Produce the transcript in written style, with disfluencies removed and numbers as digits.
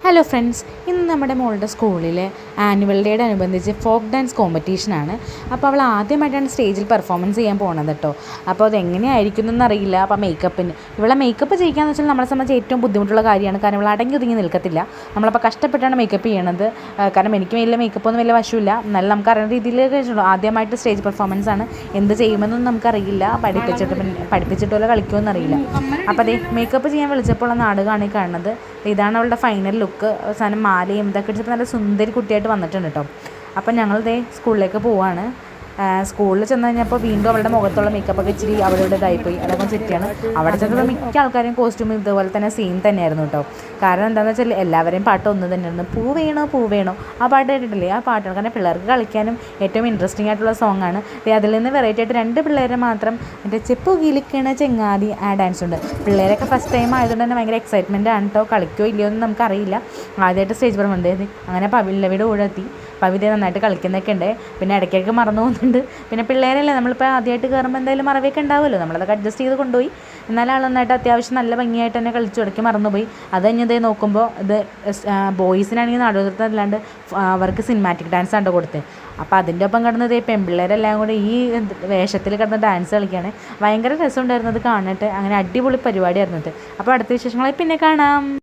Hello friends, ഇന്ന് നമ്മുടെ മോളുടെ സ്കൂളിലെ ആനുവൽ ഡേയോട് അനുബന്ധിച്ച് ഫോക്ക് ഡാൻസ് കോമ്പറ്റീഷനാണ്. അപ്പോൾ അവൾ ആദ്യമായിട്ടാണ് സ്റ്റേജിൽ പെർഫോമൻസ് ചെയ്യാൻ പോകുന്നത് കേട്ടോ. അപ്പോൾ അതെങ്ങനെയായിരിക്കും എന്നറിയില്ല. അപ്പോൾ ഇവളെ മേക്കപ്പ് ചെയ്യിക്കാന്ന് വെച്ചാൽ നമ്മളെ സംബന്ധിച്ച് ഏറ്റവും ബുദ്ധിമുട്ടുള്ള കാര്യമാണ്. കാരണം ഇവൾ അടങ്ങി ഒതുങ്ങി നിൽക്കത്തില്ല. നമ്മളപ്പോൾ കഷ്ടപ്പെട്ടാണ് മേക്കപ്പ് ചെയ്യണത്. കാരണം എനിക്ക് വലിയ മേക്കപ്പൊന്നും വലിയ വശമില്ല. എന്നാലും നമുക്ക് അറിയുന്ന രീതിയിലേക്ക് ആദ്യമായിട്ട് സ്റ്റേജ് പെർഫോമൻസ് ആണ്. എന്ത് ചെയ്യുമെന്നൊന്നും നമുക്കറിയില്ല. പഠിപ്പിച്ചിട്ടുള്ള കളിക്കുമെന്ന് അറിയില്ല. അപ്പോൾ അതേ മേക്കപ്പ് ചെയ്യാൻ വിളിച്ചപ്പോൾ നാടുകാണ് കാണുന്നത്. ഇതാണ് അവളുടെ ഫൈനൽ ലുക്ക്. അവസാനം മാലയും ഇതൊക്കെ ഇട്ടിട്ട് നല്ല സുന്ദരി കുട്ടിയായിട്ട് വന്നിട്ടുണ്ട് കേട്ടോ. അപ്പം ഞങ്ങൾ സ്കൂളിലേക്ക് പോവാണ്. സ്കൂളിൽ ചെന്ന് കഴിഞ്ഞപ്പോൾ വീണ്ടും അവളുടെ മുഖത്തുള്ള മേക്കപ്പൊക്കെ ഇച്ചിരി അവളുടെ ഇതായിപ്പോയി. അതൊക്കെ തെറ്റിയാണ്. അവിടെ ചെന്നപ്പോൾ മിക്ക ആൾക്കാരും കോസ്റ്റ്യൂം ഇതുപോലെ തന്നെ സെയിം തന്നെയായിരുന്നു കേട്ടോ. കാരണം എന്താണെന്ന് വെച്ചാൽ എല്ലാവരെയും പാട്ട് ഒന്ന് തന്നെയായിരുന്നു. പൂ വേണോ ആ പാട്ട് കേട്ടിട്ടില്ലേ? ആ പാട്ടാണ്. കാരണം പിള്ളേർക്ക് കളിക്കാനും ഏറ്റവും ഇൻട്രസ്റ്റിംഗ് ആയിട്ടുള്ള സോങ് ആണ്. അതിൽ നിന്ന് വെറൈറ്റി ആയിട്ട് 2 പിള്ളേരെ മാത്രം മറ്റേ ചെപ്പു കിളിക്കണ ചെങ്ങാതി ആ ഡാൻസ് ഉണ്ട്. പിള്ളേരൊക്കെ ഫസ്റ്റ് ടൈം ആയതുകൊണ്ട് തന്നെ ഭയങ്കര എക്സൈറ്റ്മെൻറ്റ് ആണ് കേട്ടോ. കളിക്കോ ഇല്ലയോ എന്ന് നമുക്കറിയില്ല. ആദ്യമായിട്ട് സ്റ്റേജ് പെർഫോമൻസ് അങ്ങനെ പവിലവിടെ ഓടെത്തി. പവിത നന്നായിട്ട് കളിക്കുന്നൊക്കെ ഉണ്ട്. പിന്നെ ഇടയ്ക്കൊക്കെ മറന്നു പോകുന്നുണ്ട്. പിന്നെ പിള്ളേരല്ലേ, നമ്മളിപ്പോൾ ആദ്യമായിട്ട് കയറുമ്പോൾ എന്തായാലും മറവിയൊക്കെ ഉണ്ടാവുമല്ലോ. നമ്മളതൊക്കെ അഡ്ജസ്റ്റ് ചെയ്ത് കൊണ്ടുപോയി. എന്നാലും ആൾ നന്നായിട്ട് അത്യാവശ്യം നല്ല ഭംഗിയായിട്ട് തന്നെ കളിച്ചു. ഇടയ്ക്ക് മറന്നുപോയി. അത് കഴിഞ്ഞത് നോക്കുമ്പോൾ ഇത് ബോയ്സിനാണെങ്കിൽ നാടോത്രത്തിൽ അല്ലാണ്ട് അവർക്ക് സിനിമാറ്റിക് ഡാൻസ് ആണ് കൊടുത്തത്. അപ്പോൾ അതിൻ്റെ ഒപ്പം കിടന്നത് പെൺപിള്ളേരെല്ലാം കൂടെ ഈ വേഷത്തിൽ കിടന്ന് ഡാൻസ് കളിക്കുകയാണ്. ഭയങ്കര രസമുണ്ടായിരുന്നത് കാണട്ടെ. അങ്ങനെ അടിപൊളി പരിപാടിയായിരുന്നത്. അപ്പോൾ അടുത്ത വിശേഷങ്ങളായി പിന്നെ കാണാം.